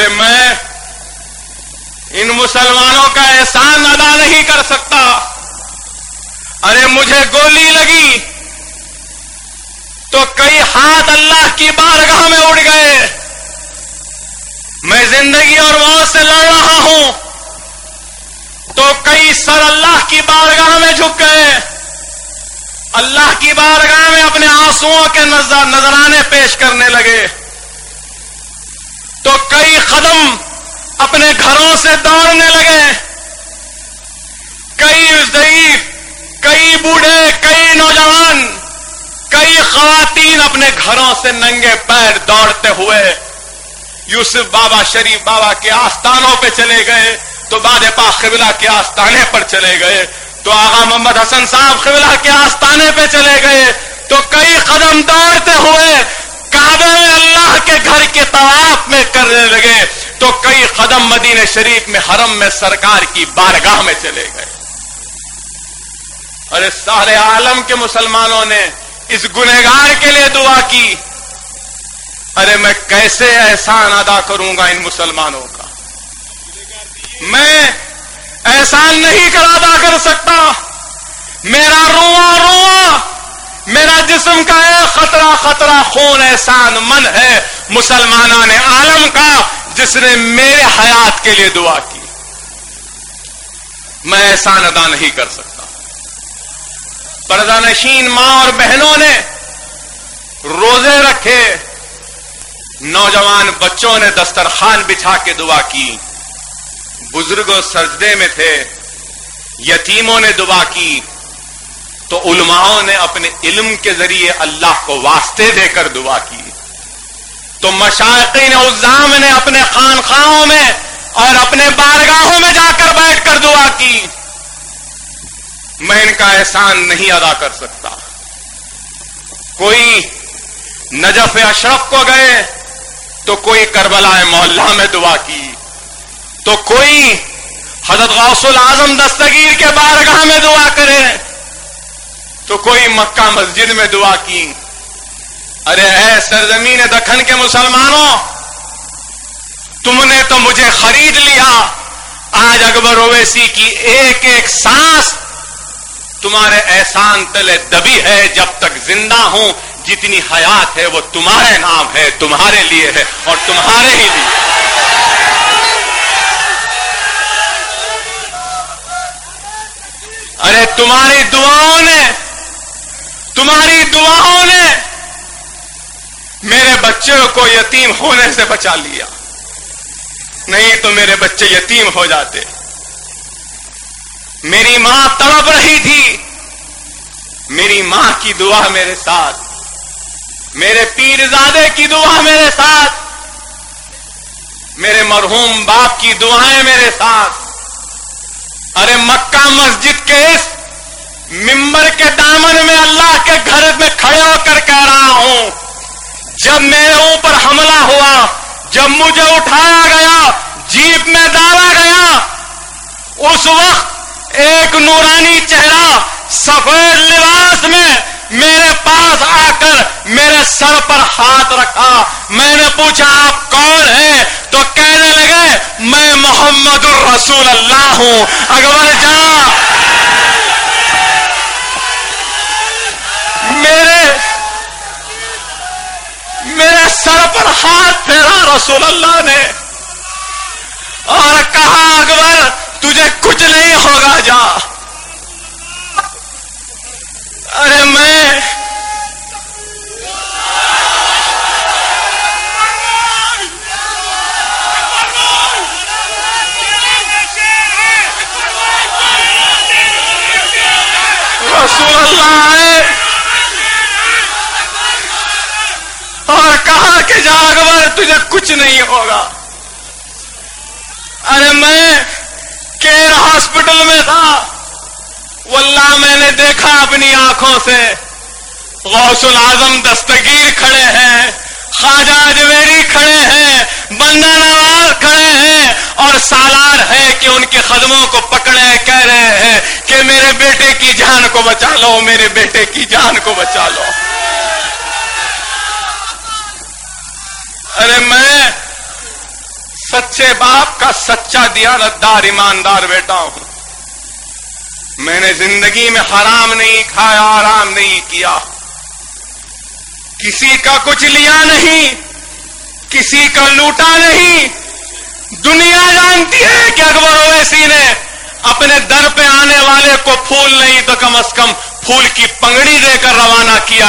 ارے میں ان مسلمانوں کا احسان ادا نہیں کر سکتا. ارے مجھے گولی لگی تو کئی ہاتھ اللہ کی بارگاہ میں اڑ گئے. میں زندگی اور موت سے لڑ رہا ہوں تو کئی سر اللہ کی بارگاہ میں جھک گئے. اللہ کی بارگاہ میں اپنے آنسوؤں کے نذرانے پیش کرنے لگے. تو کئی قدم اپنے گھروں سے دوڑنے لگے. کئی ضعیف، کئی بوڑھے، کئی نوجوان، کئی خواتین اپنے گھروں سے ننگے پیر دوڑتے ہوئے یوسف بابا، شریف بابا کے آستانوں پہ چلے گئے. تو باد پاک قبلہ کے آستانے پر چلے گئے. تو آغا محمد حسن صاحب قبلہ کے آستانے پہ چلے گئے. تو کئی قدم دوڑتے ہوئے کعبے میں اللہ کے گھر کے طواف میں کرنے لگے. تو کئی قدم مدینہ شریف میں حرم میں سرکار کی بارگاہ میں چلے گئے. ارے سارے عالم کے مسلمانوں نے اس گنہگار کے لیے دعا کی. ارے میں کیسے احسان ادا کروں گا ان مسلمانوں کا؟ میں احسان نہیں ادا کر سکتا. میرا رواں رواں، میرا جسم کا ایک خطرہ خطرہ خون احسان من ہے مسلمانوں نے عالم کا جس نے میرے حیات کے لیے دعا کی. میں احسان ادا نہیں کر سکتا. پردہ نشین ماں اور بہنوں نے روزے رکھے، نوجوان بچوں نے دسترخوان بچھا کے دعا کی، بزرگوں سجدے میں تھے، یتیموں نے دعا کی. تو علماؤں نے اپنے علم کے ذریعے اللہ کو واسطے دے کر دعا کی. تو مشائقین عظام نے اپنے خانقاہوں میں اور اپنے بارگاہوں میں جا کر بیٹھ کر دعا کی. میں ان کا احسان نہیں ادا کر سکتا. کوئی نجف اشرف کو گئے تو کوئی کربلا مولا میں دعا کی. تو کوئی حضرت غوث العظم دستگیر کے بارگاہ میں دعا کرے تو کوئی مکہ مسجد میں دعا کی. ارے اے سرزمین دکن کے مسلمانوں، تم نے تو مجھے خرید لیا. آج اکبر اویسی کی ایک ایک سانس تمہارے احسان تلے دبی ہے. جب تک زندہ ہوں جتنی حیات ہے وہ تمہارے نام ہے، تمہارے لیے ہے اور تمہارے ہی لیے. ارے تمہاری دعاؤں نے میرے بچوں کو یتیم ہونے سے بچا لیا. نہیں تو میرے بچے یتیم ہو جاتے. میری ماں تڑپ رہی تھی، میری ماں کی دعا میرے ساتھ، میرے پیرزادے کی دعا میرے ساتھ، میرے مرحوم باپ کی دعائیں میرے ساتھ. ارے مکہ مسجد کے اس ممبر کے دامن میں اللہ کے گھر میں کھڑے ہو کر کہہ رہا ہوں، جب میرے اوپر حملہ ہوا، جب مجھے اٹھایا گیا، جیپ میں ڈالا گیا، اس وقت ایک نورانی چہرہ سفید لباس میں میرے پاس آ کر میرے سر پر ہاتھ رکھا. میں نے پوچھا آپ کون ہیں؟ تو کہنے لگے میں محمد الرسول اللہ ہوں. اکبر جان میرے سر پر ہاتھ پھیرا رسول اللہ نے اور کہا اکبر تجھے کچھ نہیں ہوگا، جا. ارے میں رسول اللہ آئے اور کہا کہ جا اکبر تجھے کچھ نہیں ہوگا. ارے میں کیئر ہاسپٹل میں تھا، واللہ میں نے دیکھا اپنی آنکھوں سے غوث العظم دستگیر کھڑے ہیں، خواجہ اجمیری کھڑے ہیں، بندہ نواز کھڑے ہیں اور سالار ہے کہ ان کے قدموں کو پکڑے کہہ رہے ہیں کہ میرے بیٹے کی جان کو بچا لو، میرے بیٹے کی جان کو بچا لو. ارے میں سچے باپ کا سچا دیانتدار ایماندار بیٹا ہوں. میں نے زندگی میں حرام نہیں کھایا، حرام نہیں کیا، کسی کا کچھ لیا نہیں، کسی کا لوٹا نہیں. دنیا جانتی ہے کہ اکبر اویسی نے اپنے در پہ آنے والے کو پھول نہیں تو کم از کم پھول کی پگڑی دے کر روانہ کیا.